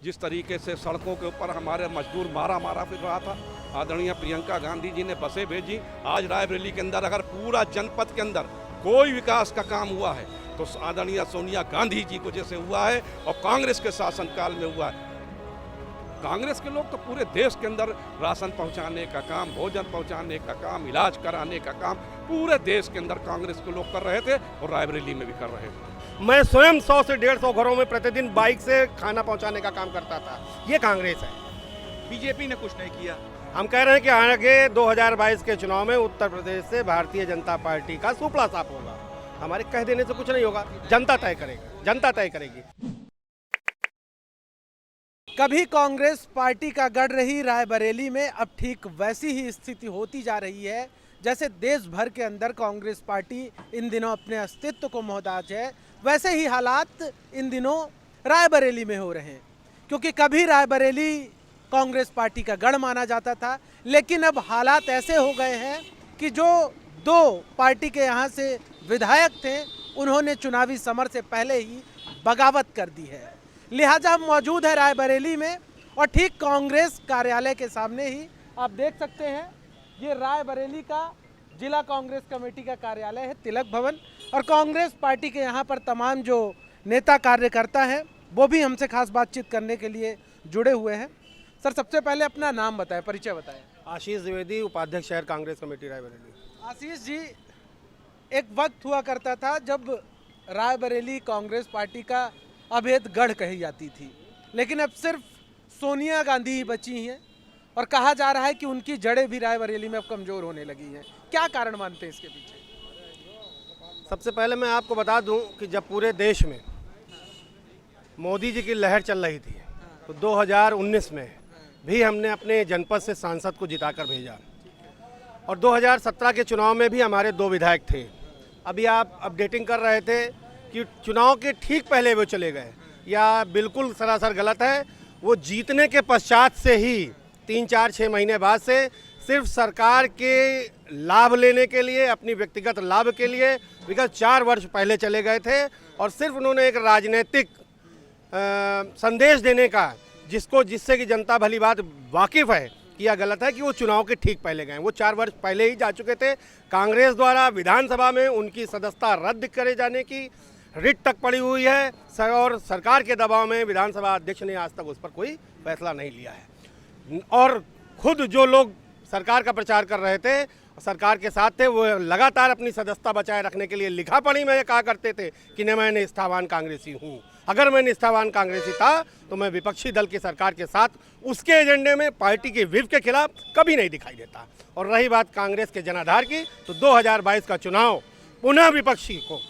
जिस तरीके से सड़कों के ऊपर हमारे मजदूर मारा फिर रहा था, आदरणीय प्रियंका गांधी जी ने बसें भेजी। आज रायबरेली के अंदर अगर पूरा जनपद के अंदर कोई विकास का काम हुआ है तो आदरणीय सोनिया गांधी जी को जैसे हुआ है और कांग्रेस के शासनकाल में हुआ है। कांग्रेस के लोग तो पूरे देश के अंदर राशन पहुंचाने का काम, भोजन पहुंचाने का काम, इलाज कराने का काम पूरे देश के अंदर कांग्रेस के लोग कर रहे थे और रायबरेली में भी कर रहे थे। मैं स्वयं 100 से 150 घरों में प्रतिदिन बाइक से खाना पहुंचाने का काम करता था। ये कांग्रेस है। बीजेपी ने कुछ नहीं किया। हम कह रहे हैं कि आगे 2022 के चुनाव में उत्तर प्रदेश से भारतीय जनता पार्टी का सुपड़ा साफ होगा। हमारे कह देने से कुछ नहीं होगा, जनता तय करेगी, जनता तय करेगी। कभी कांग्रेस पार्टी का गढ़ रही रायबरेली में अब ठीक वैसी ही स्थिति होती जा रही है जैसे देश भर के अंदर कांग्रेस पार्टी इन दिनों अपने अस्तित्व को मोहताज है। वैसे ही हालात इन दिनों रायबरेली में हो रहे हैं, क्योंकि कभी रायबरेली कांग्रेस पार्टी का गढ़ माना जाता था, लेकिन अब हालात ऐसे हो गए हैं कि जो दो पार्टी के यहाँ से विधायक थे उन्होंने चुनावी समर से पहले ही बगावत कर दी है। लिहाजा हम मौजूद है रायबरेली में और ठीक कांग्रेस कार्यालय के सामने ही आप देख सकते हैं ये रायबरेली का जिला कांग्रेस कमेटी का कार्यालय है, तिलक भवन। और कांग्रेस पार्टी के यहाँ पर तमाम जो नेता कार्यकर्ता हैं वो भी हमसे खास बातचीत करने के लिए जुड़े हुए हैं। सर, सबसे पहले अपना नाम बताएं, परिचय बताएं। आशीष द्विवेदी, उपाध्यक्ष शहर कांग्रेस कमेटी रायबरेली। आशीष जी, एक वक्त हुआ करता था जब रायबरेली कांग्रेस पार्टी का अभेद गढ़ कही जाती थी, लेकिन अब सिर्फ सोनिया गांधी ही बची हैं और कहा जा रहा है कि उनकी जड़ें भी रायबरेली में अब कमजोर होने लगी हैं। क्या कारण मानते हैं इसके पीछे? सबसे पहले मैं आपको बता दूं कि जब पूरे देश में मोदी जी की लहर चल रही थी तो 2019 में भी हमने अपने जनपद से सांसद को जिताकर भेजा और 2017 के चुनाव में भी हमारे 2 विधायक थे। अभी आप अपडेटिंग कर रहे थे कि चुनाव के ठीक पहले वो चले गए, या बिल्कुल सरासर गलत है। वो जीतने के पश्चात से ही 3-4-6 महीने बाद से सिर्फ सरकार के लाभ लेने के लिए, अपनी व्यक्तिगत लाभ के लिए विगत 4 वर्ष पहले चले गए थे और सिर्फ उन्होंने एक राजनीतिक संदेश देने का जिससे कि जनता भली बात वाकिफ है कि यह गलत है कि वो चुनाव के ठीक पहले गए। वो 4 वर्ष पहले ही जा चुके थे। कांग्रेस द्वारा विधानसभा में उनकी सदस्यता रद्द करे जाने की रिट तक पड़ी हुई है और सरकार के दबाव में विधानसभा अध्यक्ष ने आज तक उस पर कोई फैसला नहीं लिया है। और खुद जो लोग सरकार का प्रचार कर रहे थे, सरकार के साथ थे, वो लगातार अपनी सदस्यता बचाए रखने के लिए लिखा पढ़ी में कहा करते थे कि न मैं निष्ठावान कांग्रेसी हूँ। अगर मैं निष्ठावान कांग्रेसी था तो मैं विपक्षी दल की सरकार के साथ उसके एजेंडे में पार्टी के व्हिप के खिलाफ कभी नहीं दिखाई देता। और रही बात कांग्रेस के जनाधार की, तो 2022 का चुनाव पुनः विपक्षी को,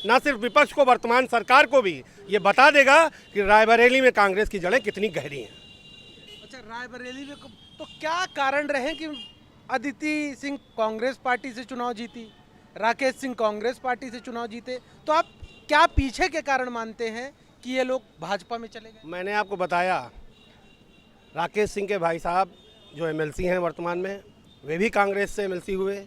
न सिर्फ विपक्ष को, वर्तमान सरकार को भी ये बता देगा कि रायबरेली में कांग्रेस की जड़ें कितनी गहरी हैं। अच्छा, रायबरेली में तो क्या कारण रहे कि अदिति सिंह कांग्रेस पार्टी से चुनाव जीती, राकेश सिंह कांग्रेस पार्टी से चुनाव जीते, तो आप क्या पीछे के कारण मानते हैं कि ये लोग भाजपा में चले गए? मैंने आपको बताया, राकेश सिंह के भाई साहब जो एमएलसी हैं वर्तमान में, वे भी कांग्रेस से एमएलसी हुए,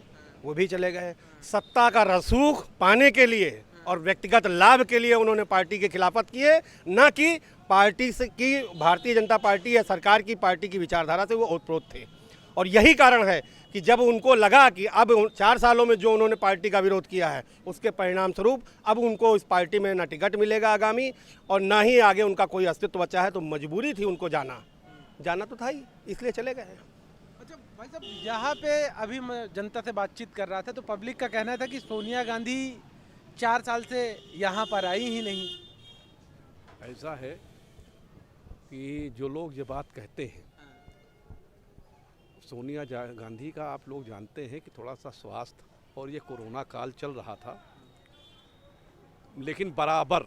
वो भी चले गए। सत्ता का रसूख पाने के लिए और व्यक्तिगत लाभ के लिए उन्होंने पार्टी के खिलाफत किए, न कि पार्टी से की भारतीय जनता पार्टी या सरकार की पार्टी की विचारधारा से वो ओतप्रोत थे। और यही कारण है कि जब उनको लगा कि अब 4 सालों में जो उन्होंने पार्टी का विरोध किया है उसके परिणाम स्वरूप अब उनको इस पार्टी में न टिकट मिलेगा आगामी और न ही आगे उनका कोई अस्तित्व बचा है, तो मजबूरी थी उनको जाना तो था ही, इसलिए चले गए। अच्छा भाई साहब, यहाँ पे अभी मैं जनता से बातचीत कर रहा था तो पब्लिक का कहना था कि सोनिया गांधी 4 साल से यहाँ पर आई ही नहीं। ऐसा है कि जो लोग ये बात कहते हैं, सोनिया गांधी का आप लोग जानते हैं कि थोड़ा सा स्वास्थ्य और ये कोरोना काल चल रहा था, लेकिन बराबर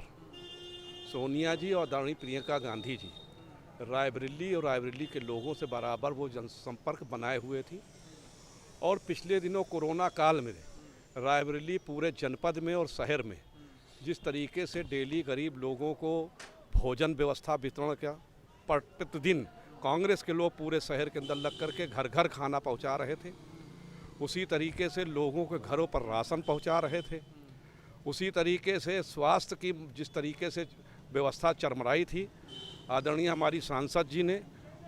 सोनिया जी और आदरणीय प्रियंका गांधी जी रायबरेली और रायबरेली के लोगों से बराबर वो जनसंपर्क बनाए हुए थी। और पिछले दिनों कोरोना काल में रायबरेली पूरे जनपद में और शहर में जिस तरीके से डेली गरीब लोगों को भोजन व्यवस्था वितरण का प्रतिदिन कांग्रेस के लोग पूरे शहर के अंदर लग करके घर घर खाना पहुंचा रहे थे, उसी तरीके से लोगों के घरों पर राशन पहुंचा रहे थे, उसी तरीके से स्वास्थ्य की जिस तरीके से व्यवस्था चरमराई थी, आदरणीय हमारी सांसद जी ने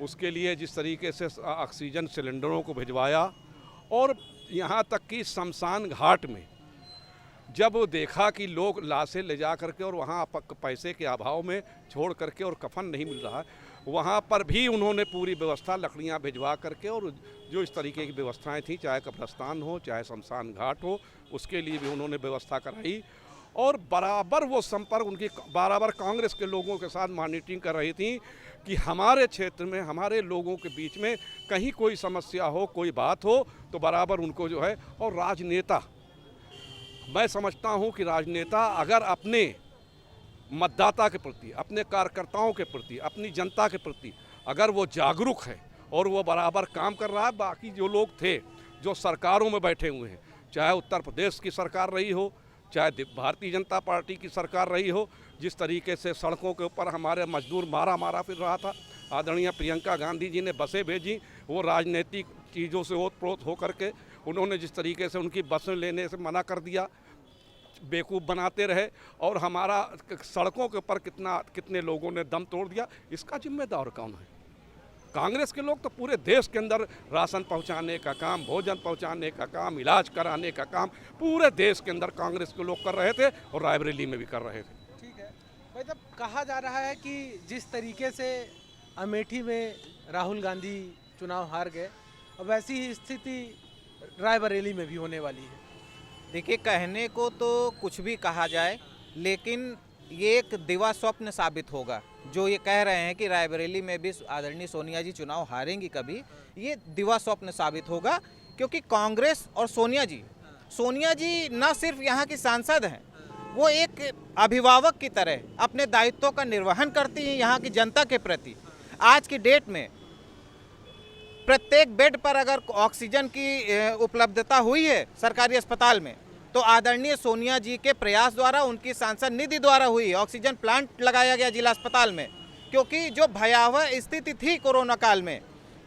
उसके लिए जिस तरीके से ऑक्सीजन सिलेंडरों को भिजवाया, और यहाँ तक कि शमशान घाट में जब वो देखा कि लोग लाशें ले जा करके और वहाँ पैसे के अभाव में छोड़ करके और कफन नहीं मिल रहा है, वहाँ पर भी उन्होंने पूरी व्यवस्था लकड़ियाँ भिजवा करके और जो इस तरीके की व्यवस्थाएं थी, चाहे कब्रस्तान हो चाहे शमशान घाट हो, उसके लिए भी उन्होंने व्यवस्था कराई। और बराबर वो संपर्क उनकी बराबर कांग्रेस के लोगों के साथ मॉनिटरिंग कर रही थी कि हमारे क्षेत्र में हमारे लोगों के बीच में कहीं कोई समस्या हो, कोई बात हो तो बराबर उनको जो है। और राजनेता, मैं समझता हूं कि राजनेता अगर अपने मतदाता के प्रति, अपने कार्यकर्ताओं के प्रति, अपनी जनता के प्रति अगर वो जागरूक है और वो बराबर काम कर रहा है, बाकी जो लोग थे जो सरकारों में बैठे हुए हैं, चाहे उत्तर प्रदेश की सरकार रही हो, चाहे भारतीय जनता पार्टी की सरकार रही हो, जिस तरीके से सड़कों के ऊपर हमारे मजदूर मारा फिर रहा था, आदरणीय प्रियंका गांधी जी ने बसें भेजी, वो राजनीतिक चीज़ों से ओतप्रोत होकर के उन्होंने जिस तरीके से उनकी बसें लेने से मना कर दिया, बेवकूफ़ बनाते रहे, और हमारा सड़कों के ऊपर कितने लोगों ने दम तोड़ दिया, इसका जिम्मेदार कौन है? कांग्रेस के लोग तो पूरे देश के अंदर राशन पहुंचाने का काम, भोजन पहुंचाने का काम, इलाज कराने का काम पूरे देश के अंदर कांग्रेस के लोग कर रहे थे और रायबरेली में भी कर रहे थे। ठीक है भाई, तब कहा जा रहा है कि जिस तरीके से अमेठी में राहुल गांधी चुनाव हार गए, अब वैसी ही स्थिति रायबरेली में भी होने वाली है। देखिए, कहने को तो कुछ भी कहा जाए, लेकिन ये एक दिवा स्वप्न साबित होगा। जो ये कह रहे हैं कि रायबरेली में भी आदरणीय सोनिया जी चुनाव हारेंगी कभी, ये दिवा स्वप्न साबित होगा, क्योंकि कांग्रेस और सोनिया जी न सिर्फ यहाँ की सांसद हैं, वो एक अभिभावक की तरह अपने दायित्वों का निर्वहन करती हैं यहाँ की जनता के प्रति। आज की डेट में प्रत्येक बेड पर अगर ऑक्सीजन की उपलब्धता हुई है सरकारी अस्पताल में, तो आदरणीय सोनिया जी के प्रयास द्वारा, उनकी सांसद निधि द्वारा हुई। ऑक्सीजन प्लांट लगाया गया जिला अस्पताल में, क्योंकि जो भयावह स्थिति थी कोरोना काल में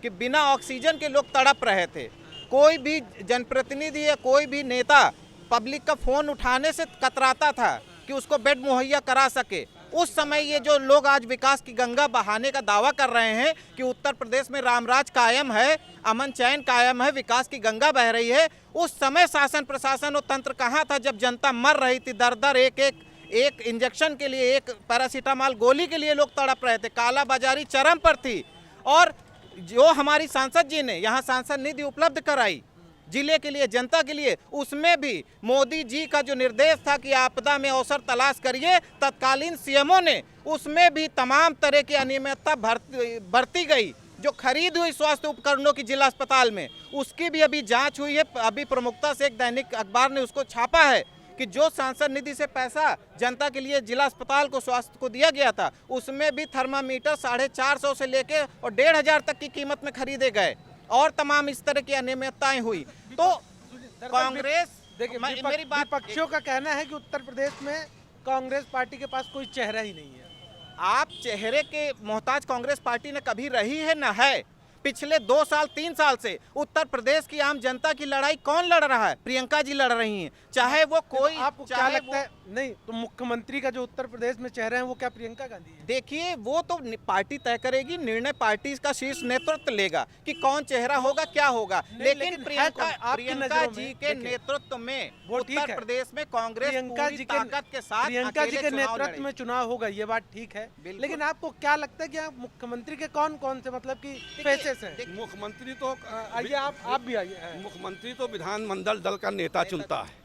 कि बिना ऑक्सीजन के लोग तड़प रहे थे, कोई भी जनप्रतिनिधि या कोई भी नेता पब्लिक का फ़ोन उठाने से कतराता था कि उसको बेड मुहैया करा सके। उस समय ये जो लोग आज विकास की गंगा बहाने का दावा कर रहे हैं कि उत्तर प्रदेश में रामराज कायम है, अमन चैन कायम है, विकास की गंगा बह रही है, उस समय शासन प्रशासन और तंत्र कहाँ था जब जनता मर रही थी? दर एक इंजेक्शन के लिए, एक पैरासीटामॉल गोली के लिए लोग तड़प रहे थे। कालाबाजारी चरम पर थी। और जो हमारी सांसद जी ने यहाँ सांसद निधि उपलब्ध कराई जिले के लिए, जनता के लिए, उसमें भी मोदी जी का जो निर्देश था कि आपदा में अवसर तलाश करिए, तत्कालीन सीएमओ ने उसमें भी तमाम तरह की अनियमितता बरती गई। जो खरीद हुई स्वास्थ्य उपकरणों की जिला अस्पताल में, उसकी भी अभी जांच हुई है। अभी प्रमुखता से एक दैनिक अखबार ने उसको छापा है कि जो सांसद निधि से पैसा जनता के लिए जिला अस्पताल को, स्वास्थ्य को दिया गया था, उसमें भी थर्मामीटर 450 से लेके और 1500 तक की कीमत में खरीदे गए, और तमाम इस तरह की अनियमितताएं हुई। तो कांग्रेस, देखिए, मेरी बात, विपक्षियों का कहना है कि उत्तर प्रदेश में कांग्रेस पार्टी के पास कोई चेहरा ही नहीं है। आप चेहरे के मोहताज कांग्रेस पार्टी ने कभी रही है न है। पिछले 2 साल 3 साल से उत्तर प्रदेश की आम जनता की लड़ाई कौन लड़ रहा है? प्रियंका जी लड़ रही हैं। चाहे वो कोई, आपको क्या लगता है? नहीं तो मुख्यमंत्री का जो उत्तर प्रदेश में चेहरा है वो क्या प्रियंका गांधी है? देखिए, वो तो पार्टी तय करेगी, निर्णय पार्टी का शीर्ष नेतृत्व लेगा कि कौन चेहरा होगा, क्या होगा। लेकिन प्रियंका जी के नेतृत्व में उत्तर प्रदेश में कांग्रेस पूरी ताकत के साथ, प्रियंका जी के नेतृत्व में चुनाव होगा, ये बात ठीक है। लेकिन आपको क्या लगता है कि मुख्यमंत्री के कौन कौन से मतलब की फेसेस हैं? मुख्यमंत्री तो आइए, आप भी आइए। मुख्यमंत्री तो विधानमंडल दल का नेता चुनता है,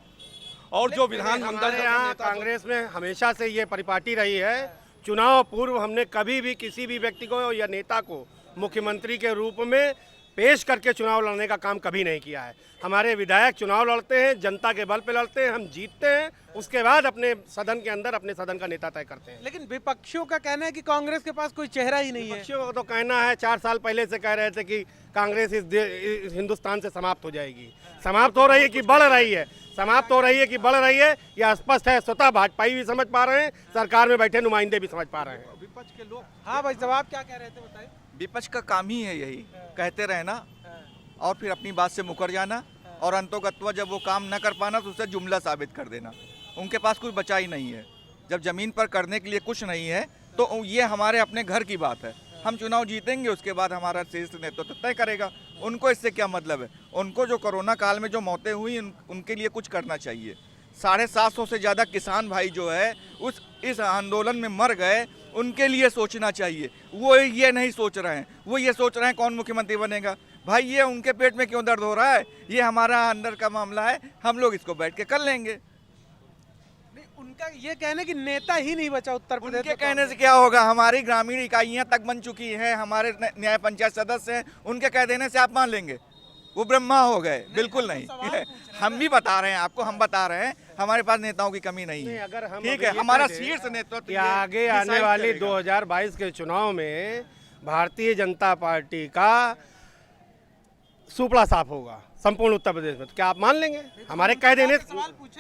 और जो विधानमंडल यहाँ कांग्रेस में हमेशा से ये परिपाटी रही है, चुनाव पूर्व हमने कभी भी किसी भी व्यक्ति को या नेता को मुख्यमंत्री के रूप में पेश करके चुनाव लड़ने का काम कभी नहीं किया है। हमारे विधायक चुनाव लड़ते हैं, जनता के बल पे लड़ते हैं, हम जीतते हैं, उसके बाद अपने सदन के अंदर अपने सदन का नेता तय करते हैं। लेकिन विपक्षियों का कहना है कि कांग्रेस के पास कोई चेहरा ही नहीं है। विपक्षियों का तो कहना है, 4 साल पहले से कह रहे थे कि कांग्रेस इस हिंदुस्तान से समाप्त हो जाएगी। समाप्त हो रही है कि बढ़ रही है? समाप्त हो रही है कि बढ़ रही है, यह स्पष्ट है। स्वतः भाजपाई भी समझ पा रहे हैं, सरकार में बैठे नुमाइंदे भी समझ पा रहे हैं। विपक्ष के लोग, हाँ भाई, जवाब क्या कह रहे थे बताइए। विपक्ष का काम ही है यही, कहते रहना और फिर अपनी बात से मुकर जाना, और अंतोगत्वा जब वो काम न कर पाना तो उसे जुमला साबित कर देना। उनके पास कुछ बचा ही नहीं है। जब ज़मीन पर करने के लिए कुछ नहीं है तो ये हमारे अपने घर की बात है। हम चुनाव जीतेंगे, उसके बाद हमारा शीर्ष नेतृत्व तय करेगा। उनको इससे क्या मतलब है? उनको जो कोरोना काल में जो मौतें हुई उनके लिए कुछ करना चाहिए। 750 से ज़्यादा किसान भाई जो है इस आंदोलन में मर गए, उनके लिए सोचना चाहिए। वो ये नहीं सोच रहे हैं, वो ये सोच रहे हैं कौन मुख्यमंत्री बनेगा। भाई ये उनके पेट में क्यों दर्द हो रहा है? ये हमारा अंदर का मामला है, हम लोग इसको बैठ के कर लेंगे। उनका ये कहना कि नेता ही नहीं बचा उत्तर प्रदेश उनके कहने से क्या होगा? हमारी ग्रामीण इकाइयां तक बन चुकी हैं, हमारे न्याय पंचायत सदस्य हैं, उनके कह देने से आप मान लेंगे? वो ब्रह्मा हो गए? बिल्कुल नहीं। हम भी बता रहे हैं आपको, हम बता रहे हैं हमारे पास नेताओं की कमी नहीं है। अगर हम ठीक है, हमारा शीर्ष नेतृत्व आगे आने वाले 2022 के चुनाव में भारतीय जनता पार्टी का सुपड़ा साफ होगा संपूर्ण उत्तर प्रदेश में, तो क्या आप मान लेंगे? हमारे कह देने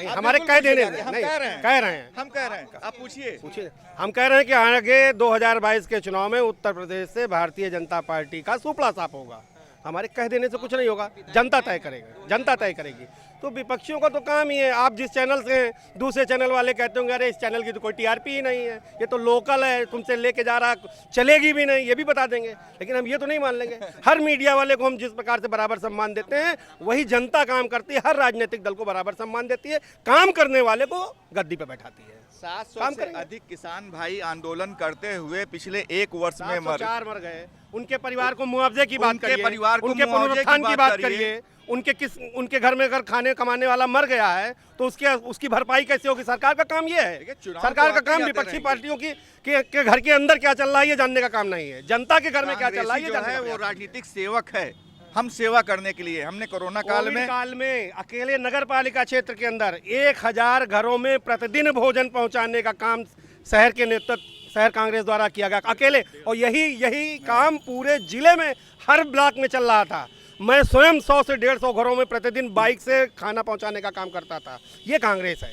हमारे कह देने हम नहीं, कह रहे हैं, कह रहे हैं, हम कह रहे हैं, आप पूछिए। पूछिए। हम कह रहे हैं कि आगे 2022 के चुनाव में उत्तर प्रदेश से भारतीय जनता पार्टी का सुपड़ा साफ होगा। हमारे कह देने से कुछ नहीं होगा, जनता तय करेगा, जनता तय करेगी। तो विपक्षियों का तो काम ही है, आप जिस चैनल से दूसरे चैनल वाले कहते होंगे अरे इस चैनल की तो कोई टीआरपी ही नहीं है, ये तो लोकल है, तुमसे लेके जा रहा, चलेगी भी नहीं, ये भी बता देंगे। लेकिन हम ये तो नहीं मान लेंगे। हर मीडिया वाले को हम जिस प्रकार से बराबर सम्मान देते हैं, वही जनता काम करती है। हर राजनीतिक दल को बराबर सम्मान देती है, काम करने वाले को गद्दी पे बैठाती है। 700 से अधिक किसान भाई आंदोलन करते हुए पिछले 1 वर्ष में मर गए। उनके परिवार को मुआवजे की बात करिए, परिवार को उनके पुनरुत्थान की बात करिए। उनके घर में अगर खाने कमाने वाला मर गया है तो उसकी भरपाई कैसे होगी? सरकार का काम ये है। सरकार का काम विपक्षी पार्टियों के घर के अंदर क्या चल रहा है ये जानने का काम नहीं है। जनता के घर में क्या चल रहा है ये जानने का वो राजनीतिक सेवक है। हम सेवा करने के लिए हमने कोरोना काल में अकेले नगर पालिका क्षेत्र के अंदर 1000 घरों में प्रतिदिन भोजन पहुंचाने का काम शहर कांग्रेस द्वारा किया गया अकेले। और यही काम पूरे जिले में हर ब्लॉक में चल रहा था। मैं स्वयं 100 से 150 घरों में प्रतिदिन बाइक से खाना पहुंचाने का काम करता था। ये कांग्रेस है।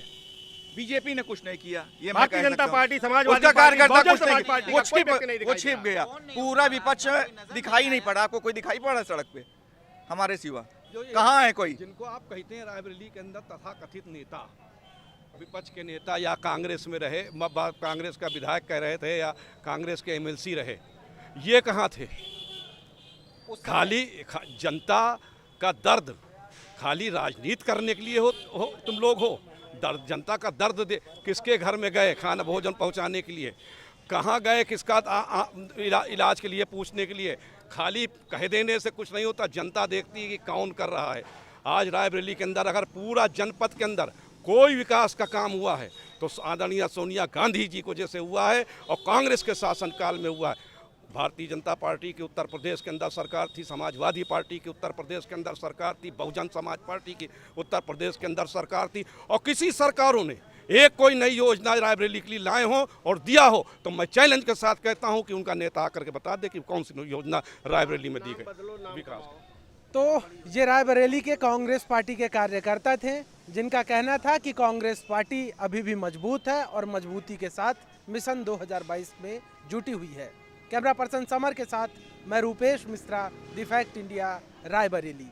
बीजेपी ने कुछ नहीं किया। ये भारतीय जनता पार्टी, समाजवादी कार्यकर्ता पार्टी वो छिप गया। पूरा विपक्ष दिखाई नहीं पड़ा। आपको कोई दिखाई पड़ा सड़क पे हमारे सिवा? कहाँ है कोई? जिनको आप कहते हैं रायबरेली के अंदर तथाकथित नेता, विपक्ष के नेता या कांग्रेस में रहे, कांग्रेस का विधायक कह रहे थे या कांग्रेस के एमएलसी रहे, ये कहाँ थे? खाली जनता का दर्द खाली राजनीति करने के लिए हो तुम लोग हो? दर्द जनता का दर्द दे किसके घर में गए खाना भोजन पहुंचाने के लिए? कहाँ गए किसका इलाज के लिए पूछने के लिए? खाली कह देने से कुछ नहीं होता। जनता देखती है कि कौन कर रहा है। आज रायबरेली के अंदर अगर पूरा जनपद के अंदर कोई विकास का काम हुआ है तो आदरणीय सोनिया गांधी जी को जैसे हुआ है और कांग्रेस के शासनकाल में हुआ है। भारतीय जनता पार्टी की उत्तर प्रदेश के अंदर सरकार थी, समाजवादी पार्टी की उत्तर प्रदेश के अंदर सरकार थी, बहुजन समाज पार्टी की उत्तर प्रदेश के अंदर सरकार थी, और किसी सरकारों ने एक कोई नई योजना रायबरेली के लिए लाए हो और दिया हो तो मैं चैलेंज के साथ कहता हूं कि उनका नेता आकर के बता दे कि कौन सी योजना रायबरेली में दी गई विकास। तो ये रायबरेली के कांग्रेस पार्टी के कार्यकर्ता थे जिनका कहना था कि कांग्रेस पार्टी अभी भी मजबूत है और मजबूती के साथ मिशन 2022 में जुटी हुई है। कैमरा पर्सन समर के साथ मैं Rupesh Mishra, the fact India, Raebareli.